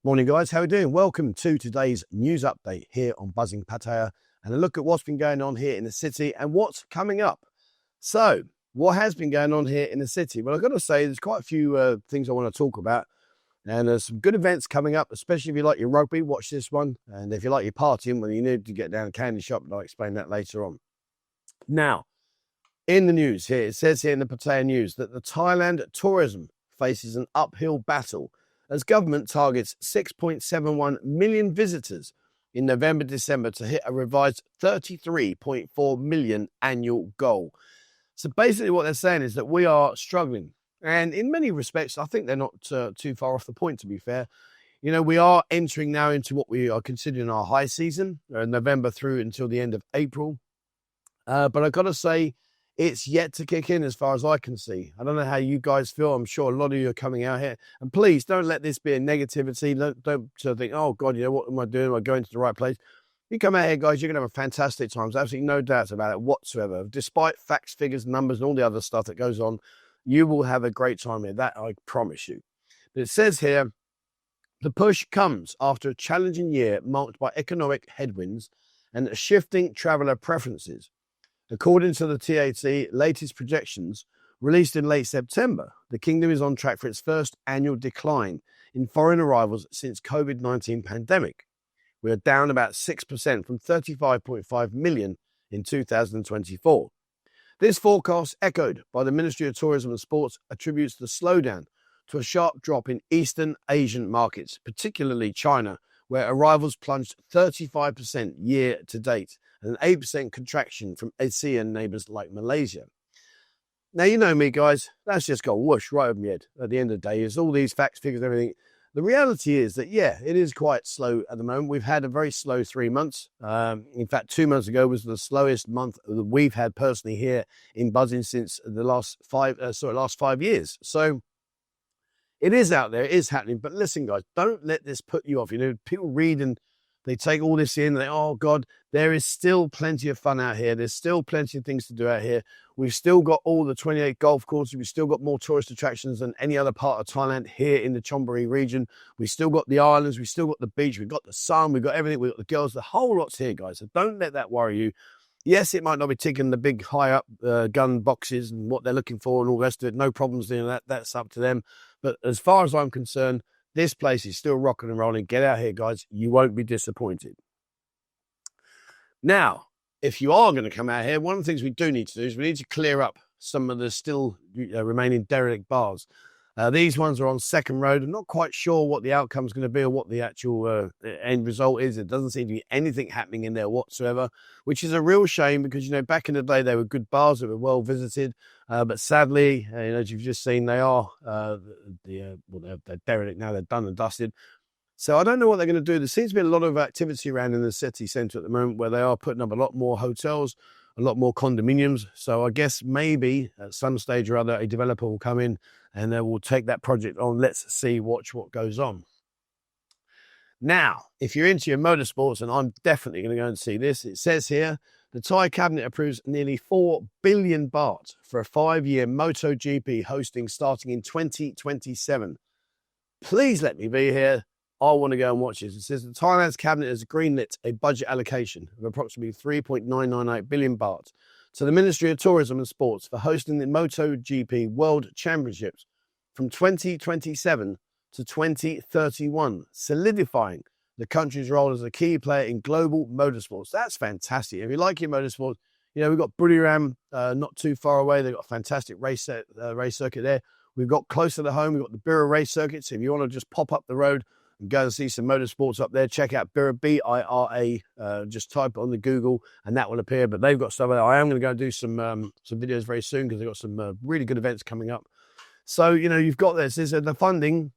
Morning guys, how are we doing? Welcome to today's news update here on Buzzing Pattaya and a look at what's been going on here in the city and what's coming up. So, what has been going on here in the city? Well, I've got to say there's quite a few things I want to talk about, and there's some good events coming up, especially if you like your rugby, watch this one, and if you like your partying, well, you need to get down to Candy Shop, and I'll explain that later on. Now, in the news here, it says here in the Pattaya News that the Thailand tourism faces an uphill battle as government targets 6.71 million visitors in November-December to hit a revised 33.4 million annual goal. So basically what they're saying is that we are struggling. And in many respects, I think they're not too far off the point, to be fair. You know, we are entering now into what we are considering our high season, November through until the end of April. But I've got to say, it's yet to kick in as far as I can see. I don't know how you guys feel. I'm sure a lot of you are coming out here. And please don't let this be a negativity. Don't sort of think, oh, God, you know, what am I doing? Am I going to the right place? You come out here, guys, you're going to have a fantastic time. There's absolutely no doubts about it whatsoever. Despite facts, figures, numbers, and all the other stuff that goes on, you will have a great time here. That I promise you. But it says here, the push comes after a challenging year marked by economic headwinds and shifting traveller preferences. According to the TAT latest projections released in late September, the kingdom is on track for its first annual decline in foreign arrivals since COVID-19 pandemic. We are down about 6% from 35.5 million in 2024. This forecast, echoed by the Ministry of Tourism and Sports, attributes the slowdown to a sharp drop in Eastern Asian markets, particularly China, where arrivals plunged 35% year to date, and an 8% contraction from ASEAN neighbours like Malaysia. Now, you know me, guys, that's just gone whoosh right over my head at the end of the day. It's all these facts, figures, everything. The reality is that, yeah, it is quite slow at the moment. We've had a very slow 3 months. In fact, 2 months ago was the slowest month that we've had personally here in Buzzing since the last 5 years. So it is out there, it is happening. But listen, guys, don't let this put you off. You know, people read and they take all this in. They, oh, God, there is still plenty of fun out here. There's still plenty of things to do out here. We've still got all the 28 golf courses. We've still got more tourist attractions than any other part of Thailand here in the Chonburi region. We've still got the islands. We've still got the beach. We've got the sun. We've got everything. We've got the girls. The whole lot's here, guys. So don't let that worry you. Yes, it might not be ticking the big high-up gun boxes and what they're looking for and all the rest of it. No problems doing that. That's up to them. But as far as I'm concerned, this place is still rocking and rolling. Get out here, guys. You won't be disappointed. Now, if you are going to come out here, one of the things we do need to do is we need to clear up some of the still remaining derelict bars. These ones are on Second Road. I'm not quite sure what the outcome is going to be or what the actual end result is. It doesn't seem to be anything happening in there whatsoever, which is a real shame because, you know, back in the day, they were good bars that were well visited. But sadly, you know, as you've just seen, they are they're derelict now. They're done and dusted. So I don't know what they're going to do. There seems to be a lot of activity around in the city centre at the moment where they are putting up a lot more hotels, a lot more condominiums. So I guess maybe at some stage or other, a developer will come in and they will take that project on. Let's see, watch what goes on. Now, if you're into your motorsports, and I'm definitely going to go and see this, it says here, the Thai cabinet approves nearly 4 billion baht for a 5-year MotoGP hosting starting in 2027. Please let me be here. I want to go and watch this. It says the Thailand's cabinet has greenlit a budget allocation of approximately 3.998 billion baht to the Ministry of Tourism and Sports for hosting the MotoGP World Championships from 2027 to 2031, solidifying the country's role as a key player in global motorsports. That's fantastic. If you like your motorsports, you know, we've got Buriram not too far away. They've got a fantastic race circuit there. We've got closer to home, we've got the Bira race circuit. So if you want to just pop up the road and go and see some motorsports up there, check out Bira, B-I-R-A. Just type on the Google and that will appear. But they've got stuff there. I am going to go and do some videos very soon because they've got some really good events coming up. So, you know, you've got this. The funding,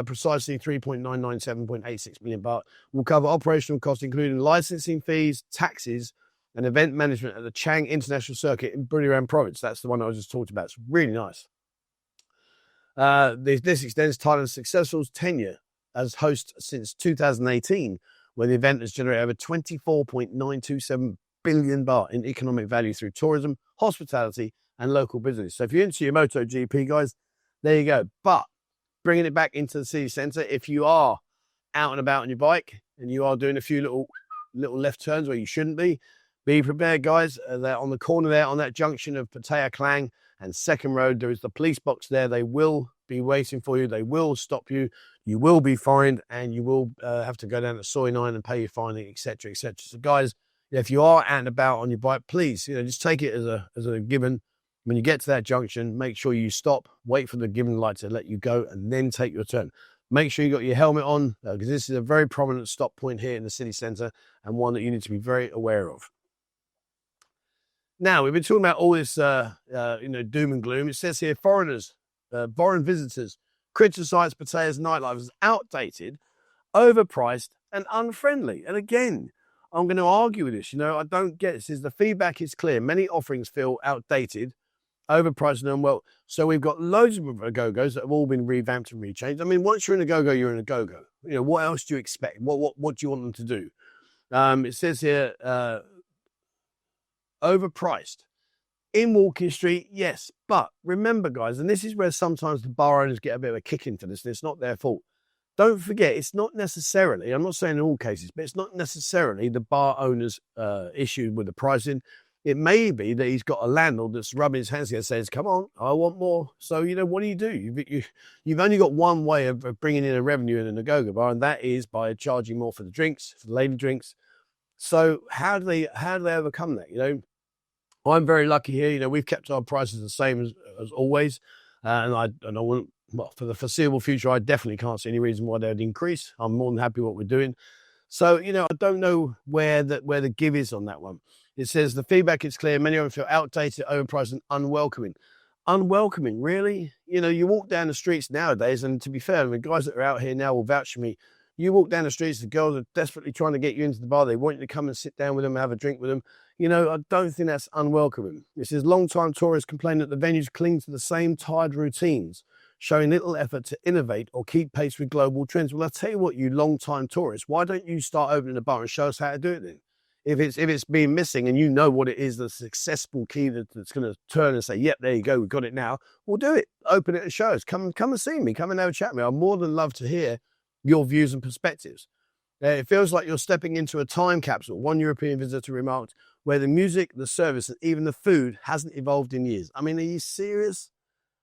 precisely 3.997.86 million baht, will cover operational costs, including licensing fees, taxes, and event management at the Chang International Circuit in Buriram Province. That's the one I was just talking about. It's really nice. This extends Thailand's successful tenure as host since 2018, where the event has generated over 24.927 billion baht in economic value through tourism, hospitality, and local business. So if you're into your MotoGP, guys, there you go. But bringing it back into the city centre, if you are out and about on your bike and you are doing a few little left turns where you shouldn't be prepared, guys. They're on the corner there on that junction of Pattaya Klang and Second Road. There is the police box there. They will be waiting for you. They will stop you. You will be fined, and you will have to go down to Soy 9 and pay your fine, etc., etc. So, guys, if you are out and about on your bike, please, just take it as a given. When you get to that junction, make sure you stop, wait for the given light to let you go, and then take your turn. Make sure you got your helmet on, because this is a very prominent stop point here in the city centre, and one that you need to be very aware of. Now, we've been talking about all this, doom and gloom. It says here, foreign visitors criticise Pattaya's nightlife as outdated, overpriced, and unfriendly. And again, I'm going to argue with this. I don't get it. It says the feedback is clear. Many offerings feel outdated, overpriced, and unwell. So we've got loads of go-go's that have all been revamped and rechanged. I mean, once you're in a go-go, you're in a go-go. What else do you expect? What do you want them to do? It says here, overpriced. In Walking Street, yes. But remember, guys, and this is where sometimes the bar owners get a bit of a kick into this, and it's not their fault. Don't forget, it's not necessarily, I'm not saying in all cases, but it's not necessarily the bar owner's issue with the pricing. It may be that he's got a landlord that's rubbing his hands together and says, come on, I want more. So, what do? You've only got one way of bringing in a revenue in a go-go bar, and that is by charging more for the drinks, for the lady drinks. So how do they overcome that? I'm very lucky here. We've kept our prices the same as always. And I wouldn't, for the foreseeable future, I definitely can't see any reason why they would increase. I'm more than happy with what we're doing. So, I don't know where the give is on that one. It says the feedback is clear. Many of them feel outdated, overpriced, and unwelcoming. Unwelcoming, really? You walk down the streets nowadays, and to be fair, the guys that are out here now will vouch for me. You walk down the streets, the girls are desperately trying to get you into the bar. They want you to come and sit down with them, have a drink with them. I don't think that's unwelcoming. It says long-time tourists complain that the venues cling to the same tired routines, showing little effort to innovate or keep pace with global trends. Well, I'll tell you what, you long-time tourists, why don't you start opening a bar and show us how to do it then? If it's been missing and you know what it is, the successful key that's going to turn and say, yep, there you go, we've got it now, we'll do it. Open it and show us. Come and see me. Come and have a chat with me. I'd more than love to hear your views and perspectives. It feels like you're stepping into a time capsule, one European visitor remarked, where the music, the service, and even the food hasn't evolved in years. I mean, are you serious?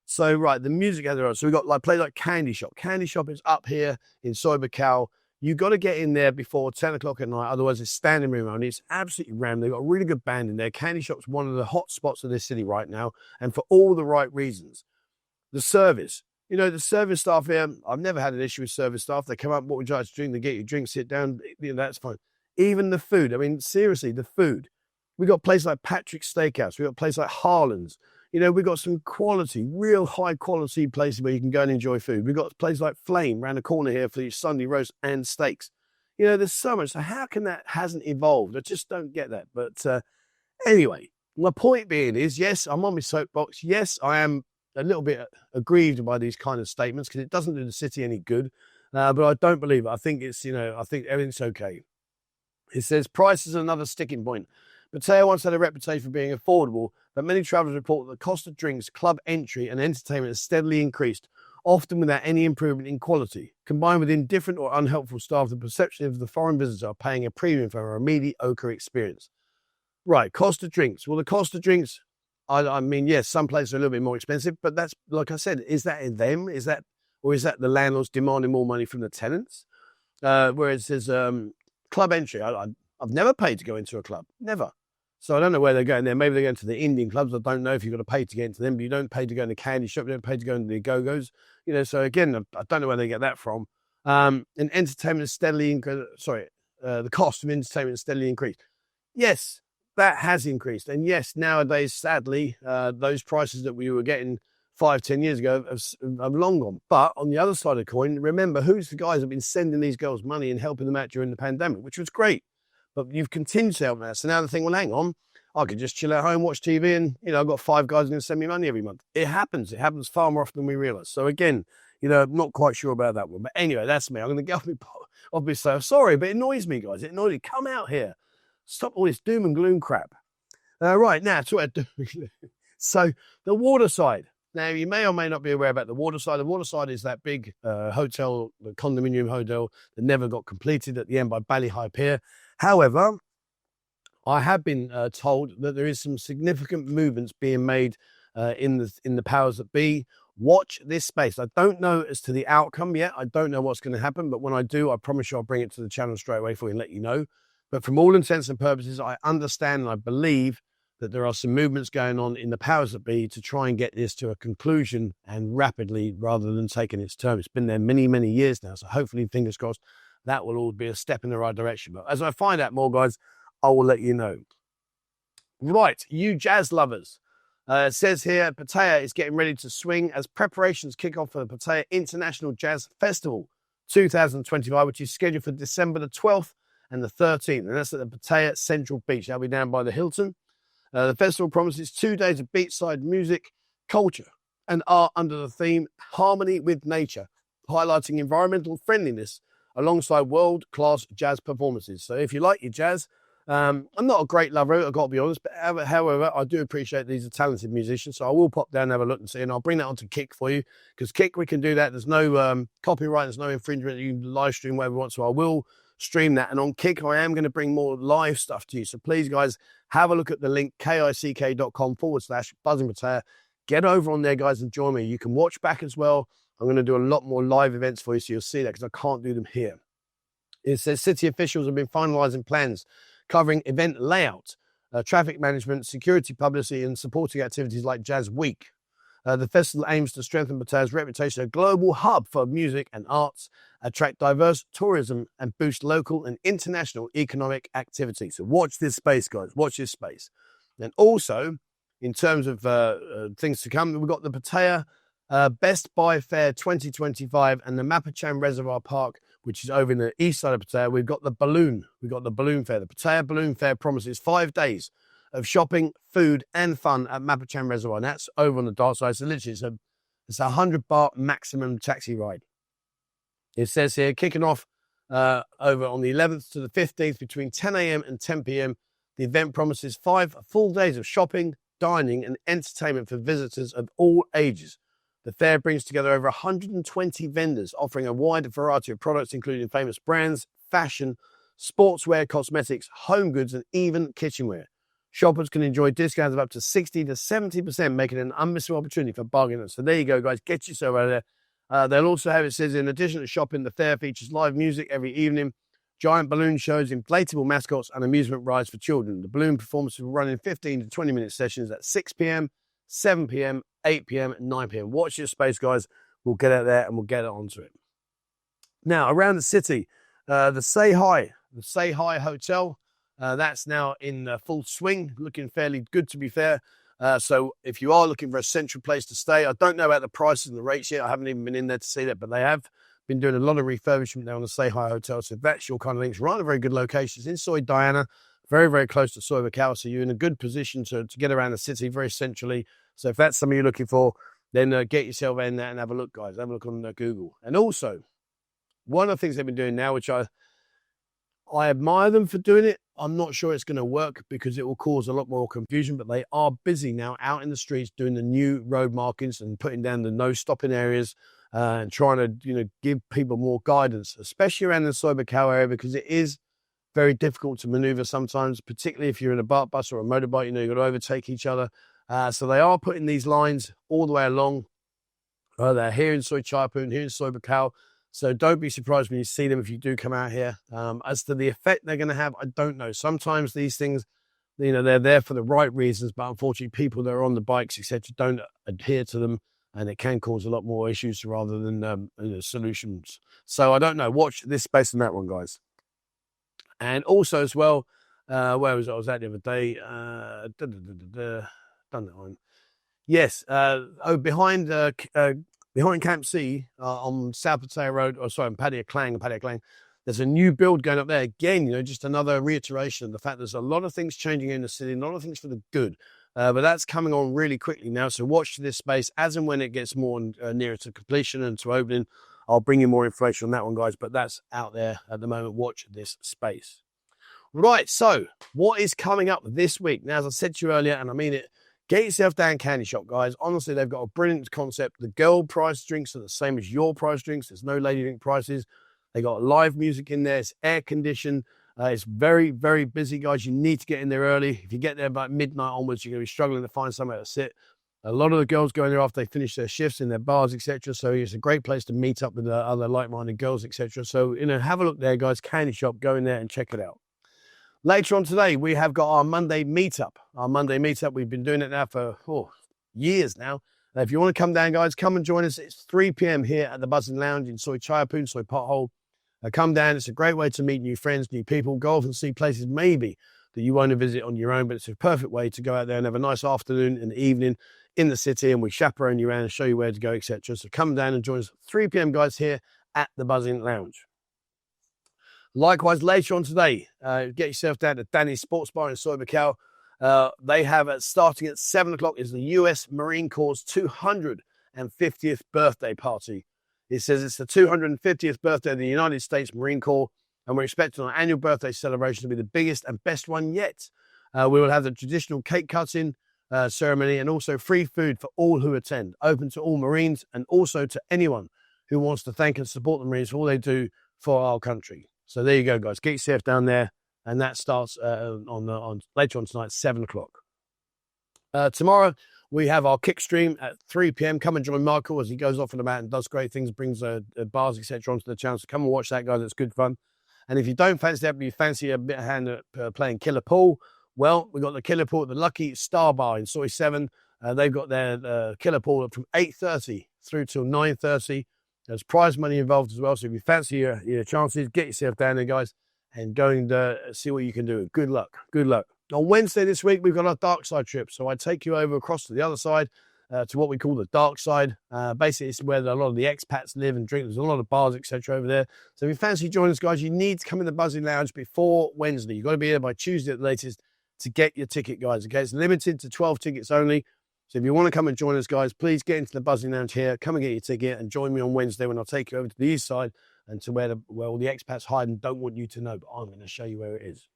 So, right, the music has arrived. So we've got places like Candy Shop. Candy Shop is up here in Soy Buakhao. You've got to get in there before 10 o'clock at night, otherwise it's standing room only. It's absolutely rammed. They've got a really good band in there. Candy Shop's one of the hot spots of this city right now, and for all the right reasons. The service. The service staff here, I've never had an issue with service staff. They come up, what would you like to drink? They get you a drink, sit down, that's fine. Even the food. I mean, seriously, the food. We've got places like Patrick's Steakhouse. We've got places like Harlan's. We've got some quality, real high quality places where you can go and enjoy food. We've got places like Flame around the corner here for your Sunday roast and steaks. There's so much. So how can that hasn't evolved? I just don't get that. But anyway, my point being is, yes, I'm on my soapbox. Yes, I am a little bit aggrieved by these kind of statements because it doesn't do the city any good. But I don't believe it. I think it's, I think everything's okay. It says price is another sticking point. Pattaya once had a reputation for being affordable, but many travellers report that the cost of drinks, club entry and entertainment has steadily increased, often without any improvement in quality. Combined with indifferent or unhelpful staff, the perception of the foreign visitor are paying a premium for a mediocre experience. Right, cost of drinks. Well, the cost of drinks, I mean, yes, some places are a little bit more expensive, but that's, like I said, is that in them? Is that the landlords demanding more money from the tenants? Whereas there's club entry. I've never paid to go into a club, never. So I don't know where they're going there. Maybe they're going to the Indian clubs. I don't know if you've got to pay to get into them, but you don't pay to go in the candy shop. You don't pay to go into the go-go's. So again, I don't know where they get that from. And entertainment has steadily increased. The cost of entertainment has steadily increased. Yes, that has increased. And yes, nowadays, sadly, those prices that we were getting 5-10 years ago have long gone. But on the other side of the coin, remember, who's the guys that have been sending these girls money and helping them out during the pandemic, which was great. But you've continued to help them out. So now the thing, well, hang on, I could just chill at home, watch TV, and, I've got 5 guys going to send me money every month. It happens. It happens far more often than we realise. So again, I'm not quite sure about that one. But anyway, that's me. I'm going to get off my so sorry, but it annoys me, guys. It annoys me. Come out here. Stop all this doom and gloom crap. Right, now, so the water side. Now, you may or may not be aware about the Waterside. The Waterside is that big hotel, the condominium hotel that never got completed at the end by Ballyhigh Pier. However, I have been told that there is some significant movements being made in the powers that be. Watch this space. I don't know as to the outcome yet. I don't know what's going to happen, but when I do, I promise you I'll bring it to the channel straight away for you and let you know. But from all intents and purposes, I understand and I believe that there are some movements going on in the powers that be to try and get this to a conclusion and rapidly rather than taking its term. It's been there many, many years now. So hopefully, fingers crossed, that will all be a step in the right direction. But as I find out more, guys, I will let you know. Right, you jazz lovers. It says here, Pattaya is getting ready to swing as preparations kick off for the Pattaya International Jazz Festival 2025, which is scheduled for December the 12th and the 13th. And that's at the Pattaya Central Beach. That'll be down by the Hilton. The festival promises 2 days of beachside music, culture, and art under the theme Harmony with Nature, highlighting environmental friendliness alongside world-class jazz performances. So if you like your jazz, I'm not a great lover, I've got to be honest, but however, I do appreciate these are talented musicians, so I will pop down and have a look and see, and I'll bring that onto Kick for you, because Kick, we can do that. There's no copyright, there's no infringement. You can live stream whatever you want, so I will stream that. And on Kick, I am going to bring more live stuff to you, so please, guys, have a look at the link, kick.com/buzzingpattaya. Get over on there, guys, and join me. You can watch back as well. I'm going to do a lot more live events for you, so you'll see that, because I can't do them here. It says city officials have been finalising plans covering event layout, traffic management, security publicity, and supporting activities like Jazz Week. The festival aims to strengthen Pattaya's reputation as a global hub for music and arts, attract diverse tourism, and boost local and international economic activity. So watch this space, guys. Watch this space. And also, in terms of things to come, we've got the Pattaya Best Buy Fair 2025 and the Mab Prachan Reservoir Park, which is over in the east side of Pattaya. We've got the balloon. We've got the balloon fair. The Pattaya Balloon Fair promises 5 days of shopping, food, and fun at Mab Prachan Reservoir. And that's over on the dark side. So literally, it's a 100 baht maximum taxi ride. It says here, kicking off over on the 11th to the 15th between 10 a.m. and 10 p.m. The event promises 5 full days of shopping, dining, and entertainment for visitors of all ages. The fair brings together over 120 vendors offering a wide variety of products, including famous brands, fashion, sportswear, cosmetics, home goods, and even kitchenware. Shoppers can enjoy discounts of up to 60 to 70%, making it an unmissable opportunity for bargaining. So there you go, guys. Get yourself out of there. They'll also have, it says, in addition to shopping, the fair features live music every evening, giant balloon shows, inflatable mascots, and amusement rides for children. The balloon performances will run in 15 to 20-minute sessions at 6 p.m., 7 p.m., 8 p.m. and 9 p.m. Watch your space, guys. We'll get out there and we'll get onto it. Now, around the city, the Say Hi Hotel, that's now in full swing, looking fairly good, to be fair. So if you are looking for a central place to stay, I don't know about the prices and the rates yet. I haven't even been in there to see that, but they have been doing a lot of refurbishment now on the Say Hi Hotel. So if that's your kind of thing, it's right in a very good location. It's in Soi Diana, very, very close to Soi Buakhao. So you're in a good position to get around the city very centrally. So if that's something you're looking for, then get yourself in there and have a look, guys. Have a look on Google. And also, one of the things they've been doing now, which I admire them for doing it. I'm not sure it's going to work because it will cause a lot more confusion, but they are busy now out in the streets doing the new road markings and putting down the no stopping areas and trying to, give people more guidance, especially around the Soi Buakhao area, because it is very difficult to maneuver sometimes, particularly if you're in a BART bus or a motorbike, you've got to overtake each other. So they are putting these lines all the way along. They're here in Soi Chaipoon, here in Soi Buakhao. So don't be surprised when you see them if you do come out here. As to the effect they're going to have, I don't know. Sometimes these things, they're there for the right reasons, but unfortunately people that are on the bikes, etc., don't adhere to them, and it can cause a lot more issues rather than solutions. So I don't know. Watch this space on that one, guys. And also as well, where was I? I was at the other day. Done that one. Yes. Behind Camp C on South Pattaya Road, on Pattaya Klang, there's a new build going up there. Again, just another reiteration of the fact there's a lot of things changing in the city, a lot of things for the good. But that's coming on really quickly now. So watch this space as and when it gets more nearer to completion and to opening. I'll bring you more information on that one, guys. But that's out there at the moment. Watch this space. Right. So what is coming up this week? Now, as I said to you earlier, and I mean it, Get yourself down Candy Shop, guys. Honestly, they've got a brilliant concept. The girl price drinks are the same as your price drinks. There's no lady drink prices. They got live music in there. It's air conditioned. It's very, very busy, guys. You need to get in there early. If you get there about midnight onwards, you're going to be struggling to find somewhere to sit. A lot of the girls go in there after they finish their shifts in their bars, etc. So it's a great place to meet up with other like-minded girls, etc. So, have a look there, guys. Candy Shop. Go in there and check it out. Later on today, we have got our Monday meetup. We've been doing it now for years now. If you want to come down, guys, come and join us. It's 3 p.m. here at the Buzzing Lounge in Soi Chaiapun, Soi Pothole. Come down. It's a great way to meet new friends, new people, go off and see places maybe that you want to visit on your own, but it's a perfect way to go out there and have a nice afternoon and evening in the city, and we chaperone you around and show you where to go, etc. So come down and join us 3 p.m. guys here at the Buzzing Lounge. Likewise, later on today, get yourself down to Danny's Sports Bar in Soi Buakhao. They have, starting at 7 o'clock, is the US Marine Corps' 250th birthday party. It says it's the 250th birthday of the United States Marine Corps, and we're expecting our annual birthday celebration to be the biggest and best one yet. We will have the traditional cake cutting ceremony and also free food for all who attend, open to all Marines and also to anyone who wants to thank and support the Marines for all they do for our country. So there you go, guys. Get yourself down there, and that starts on later on tonight, 7 o'clock. Tomorrow, we have our kick stream at 3 p.m. Come and join Michael as he goes off and about and does great things, brings bars, etc. onto the channel. So come and watch that, guys. It's good fun. And if you don't fancy that, but you fancy a bit of hand at playing Killer Pool, well, we've got the Killer Pool at the Lucky Star Bar in Soi 7. They've got their Killer Pool from 8:30 through till 9:30. There's prize money involved as well. So if you fancy your chances, get yourself down there, guys, and go and see what you can do. Good luck. Good luck. On Wednesday this week, we've got our dark side trip. So I take you over across to the other side, to what we call the dark side. Basically, it's where a lot of the expats live and drink. There's a lot of bars, etc. over there. So if you fancy joining us, guys, you need to come in the Buzzing Lounge before Wednesday. You've got to be here by Tuesday at the latest to get your ticket, guys. Okay, it's limited to 12 tickets only. So if you want to come and join us, guys, please get into the Buzzing Lounge here. Come and get your ticket and join me on Wednesday when I'll take you over to the east side and to where all the expats hide and don't want you to know. But I'm going to show you where it is.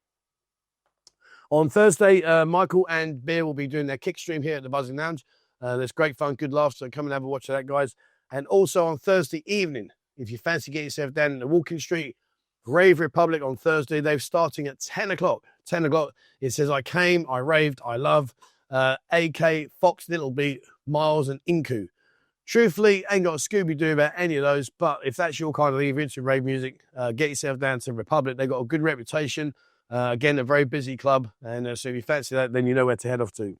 On Thursday, Michael and Beer will be doing their kick stream here at the Buzzing Lounge. There's great fun, good laughs, so come and have a watch of that, guys. And also on Thursday evening, if you fancy getting yourself down in the Walking Street, Rave Republic on Thursday, they're starting at 10 o'clock. 10 o'clock, it says, I came, I raved, I love, AK, Fox, Little Beat, Miles, and Inku. Truthfully, ain't got a Scooby-Doo about any of those, but if that's your kind of leave into rave music, get yourself down to Republic. They've got a good reputation. Again, a very busy club, and so if you fancy that, then you know where to head off to.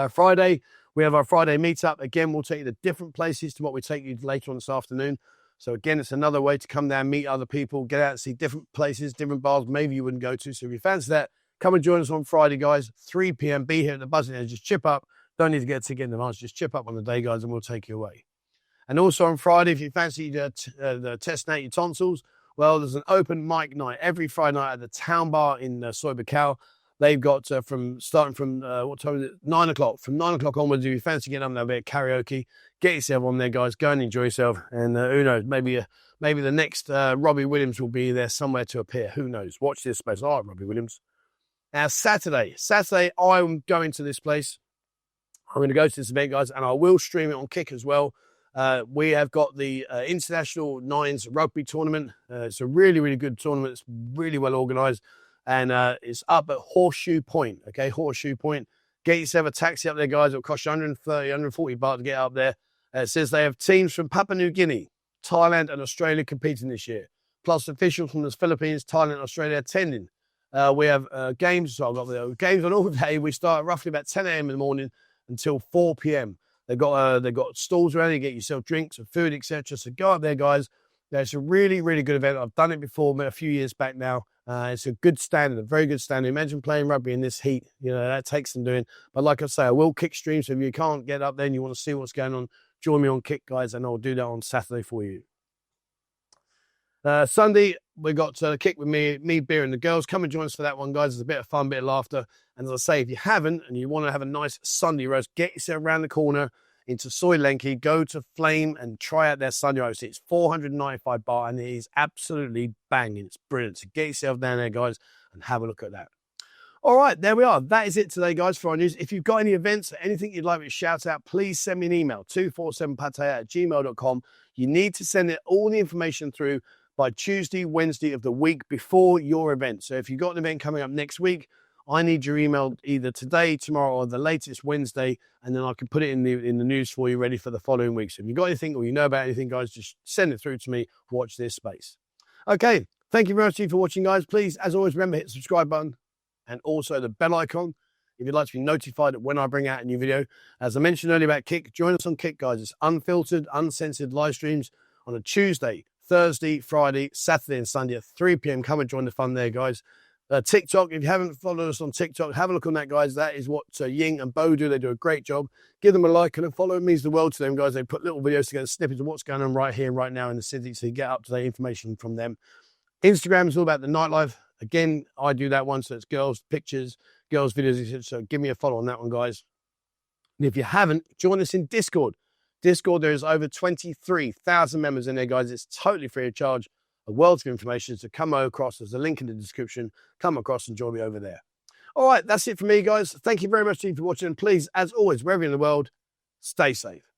Friday, we have our Friday meetup. Again, we'll take you to different places to what we take you later on this afternoon. So again, it's another way to come down, meet other people, get out and see different places, different bars maybe you wouldn't go to. So if you fancy that, come and join us on Friday, guys. 3 p.m. Be here at the Buzzing Lounge. Just chip up. Don't need to get a ticket in advance. Just chip up on the day, guys, and we'll take you away. And also on Friday, if you fancy testing out your tonsils, well, there's an open mic night every Friday night at the Town Bar in Soi Buakhao. They've got starting from what time is it? 9 o'clock. From 9 o'clock onwards, if you fancy getting up there a bit of karaoke, get yourself on there, guys. Go and enjoy yourself. And who knows, maybe the next Robbie Williams will be there somewhere to appear. Who knows? Watch this space. All right, Robbie Williams. Now, Saturday, I'm going to this place. I'm going to go to this event, guys, and I will stream it on Kick as well. We have got the International Nines Rugby Tournament. It's a really, really good tournament. It's really well organised. And it's up at Horseshoe Point, okay? Horseshoe Point. Get yourself a taxi up there, guys. It'll cost you 130, 140 baht to get up there. It says they have teams from Papua New Guinea, Thailand, and Australia competing this year, plus officials from the Philippines, Thailand, and Australia attending. We have games. So I've got the games on all day. We start roughly about 10 a.m. in the morning until 4 p.m. They've got stalls around. You get yourself drinks and food, etc. So go up there, guys. It's a really, really good event. I've done it before, a few years back now. It's a good standard, a very good standard. Imagine playing rugby in this heat. You know, that takes some doing. But like I say, I will kick stream. So if you can't get up there and you want to see what's going on, join me on Kick, guys, and I'll do that on Saturday for you. Sunday, we got Kick with me, Beer, and the girls. Come and join us for that one, guys. It's a bit of fun, bit of laughter. And as I say, if you haven't and you want to have a nice Sunday roast, get yourself around the corner into Soi Lenki, go to Flame and try out their Sunday roast. It's 495 baht and it is absolutely banging. It's brilliant. So get yourself down there, guys, and have a look at that. All right, there we are. That is it today, guys, for our news. If you've got any events or anything you'd like me to shout out, please send me an email, 247pattaya@gmail.com. You need to send it all the information through by Tuesday, Wednesday of the week before your event. So if you've got an event coming up next week, I need your email either today, tomorrow, or the latest Wednesday, and then I can put it in the news for you, ready for the following week. So if you've got anything or you know about anything, guys, just send it through to me. Watch this space. Okay, thank you very much for watching, guys. Please, as always, remember, hit the subscribe button and also the bell icon if you'd like to be notified when I bring out a new video. As I mentioned earlier about Kick, join us on Kick, guys. It's unfiltered, uncensored live streams on a Tuesday, Thursday, Friday, Saturday, and Sunday at 3 p.m. Come and join the fun there, guys. TikTok, if you haven't followed us on TikTok, have a look on that, guys. That is what Ying and Bo do. They do a great job. Give them a like and a follow. It means the world to them, guys. They put little videos together, snippets of what's going on right here, right now in the city, so you get up-to-date information from them. Instagram is all about the nightlife. Again, I do that one, so it's girls' pictures, girls' videos, so give me a follow on that one, guys. And if you haven't, join us in Discord. Discord, there is over 23,000 members in there, guys. It's totally free of charge. A wealth of information, so come across. There's a link in the description. Come across and join me over there. All right, that's it for me, guys. Thank you very much for watching. And please, as always, wherever you're in the world, stay safe.